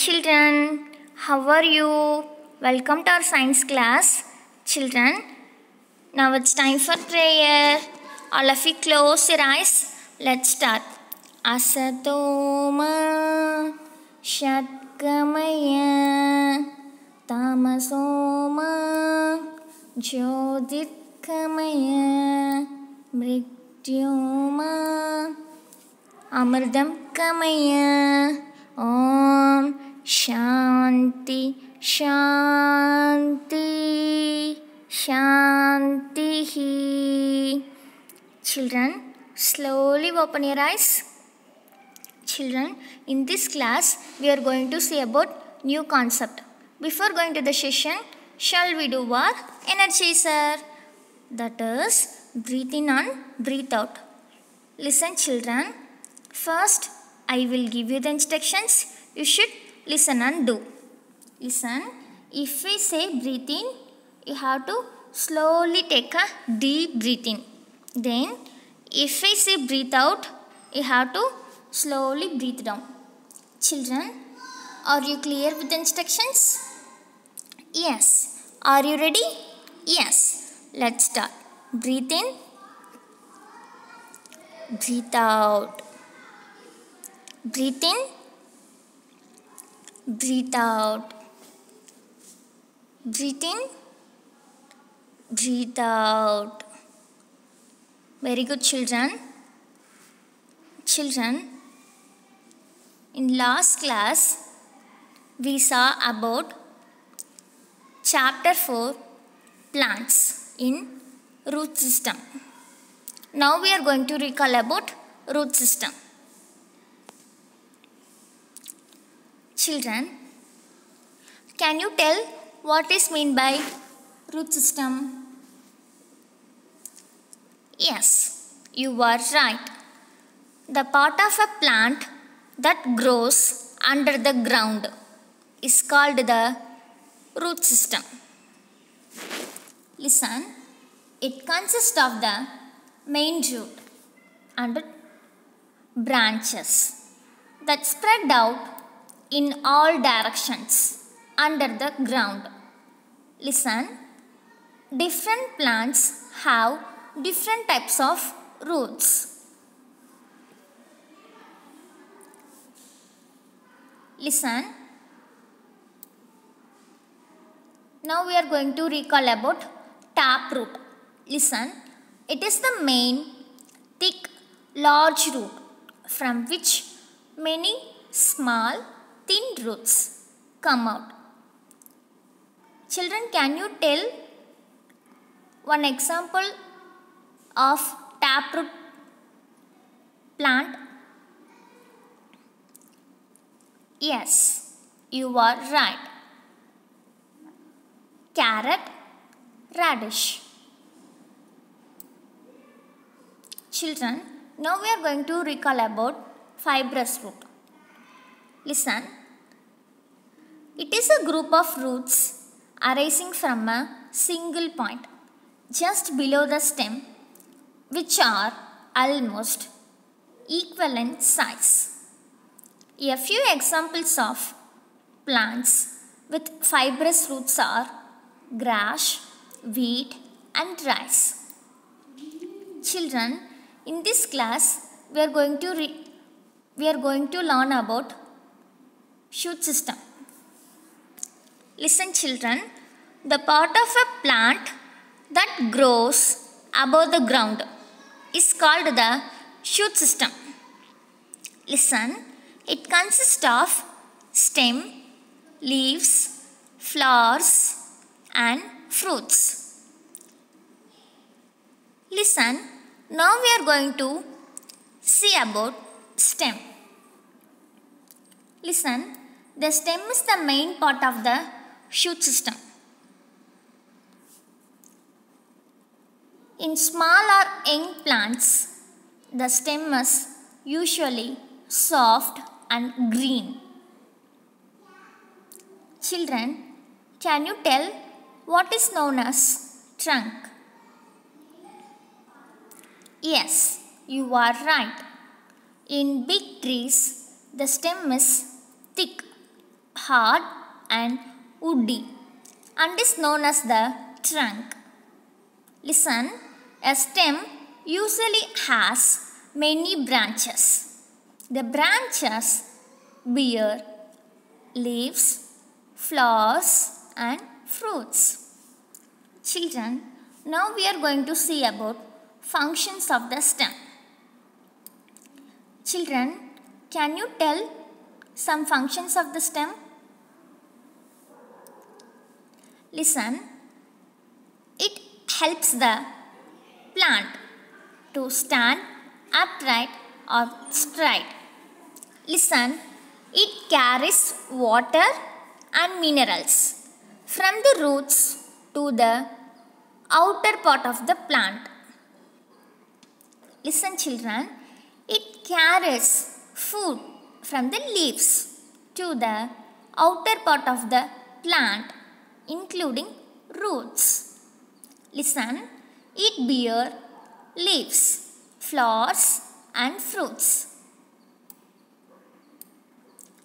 children, how are you? Welcome to our science class. Children, now it's time for prayer. All of you close your eyes. Let's start. Asatoma Shatkamaya Tamasoma Jyotirkamaya Mrityoma Amardam Kamaya Om Shanti Shanti Shanti. Children, slowly open your eyes. Children, in this class we are going to see about new concept. Before going to the session, shall we do our energizer? That is breathe in and breathe out. Listen children. First, I will give you the instructions. You should listen and do. Listen. If we say breathe in, you have to slowly take a deep breath in. Then, if we say breathe out, you have to slowly breathe down. Children, are you clear with the instructions? Yes. Are you ready? Yes. Let's start. Breathe in. Breathe out. Breathe in. Breathe out. Breathe in. Breathe out. Very good children. Children, in last class we saw about chapter 4 plants in root system. Now we are going to recall about root system. Children, can you tell what is meant by root system? Yes, you are right. The part of a plant that grows under the ground is called the root system. Listen, it consists of the main root and branches that spread out in all directions under the ground. Listen, different plants have different types of roots. Listen. Now we are going to recall about taproot. Listen. It is the main, thick, large root from which many small, thin roots come out. Children, can you tell one example of taproot plant? Yes, you are right. Carrot, radish. Children, now we are going to recall about fibrous root. Listen. It is a group of roots arising from a single point just below the stem, which are almost equal in size. A few examples of plants with fibrous roots are grass, wheat and rice. Children, in this class we are going to learn about shoot system. Listen children, the part of a plant that grows above the ground is called the shoot system. Listen. It consists of stem, leaves, flowers and fruits. Listen, now we are going to see about stem. Listen, the stem is the main part of the shoot system. In small or young plants, the stem is usually soft and green. Children, can you tell what is known as trunk? Yes, you are right. In big trees, the stem is thick, hard and woody and is known as the trunk. Listen, a stem usually has many branches. The branches bear leaves, flowers and fruits. Children, now we are going to see about functions of the stem. Children, can you tell some functions of the stem? Listen, it helps the plant to stand upright or straight. Listen, it carries water and minerals from the roots to the outer part of the plant. Listen children, it carries food from the leaves to the outer part of the plant, including roots. Listen, it bears leaves, flowers and fruits.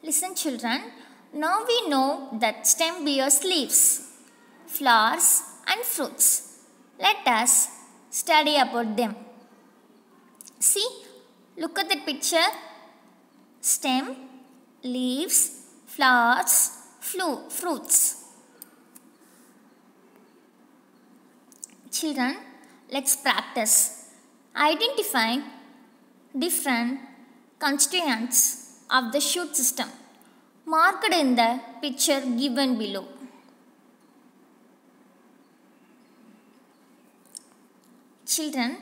Listen children, now we know that stem bears leaves, flowers and fruits. Let us study about them. See, look at the picture. Stem, leaves, flowers, fruits. Children, let's practice identifying different constituents of the shoot system marked in the picture given below. Children,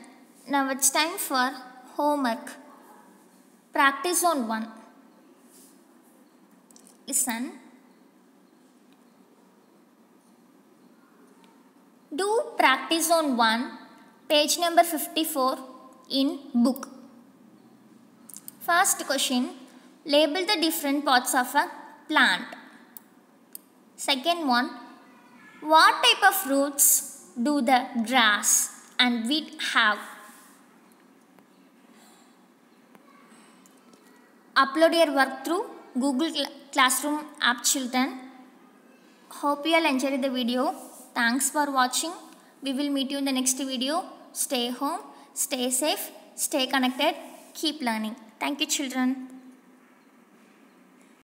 now it's time for homework. Practice zone 1. Listen. Do practice zone 1, page number 54 in book. First question, label the different parts of a plant. Second one, what type of roots do the grass and wheat have? Upload your work through Google Classroom app children. Hope you all enjoyed the video. Thanks for watching. We will meet you in the next video. Stay home, stay safe, stay connected, keep learning. Thank you children.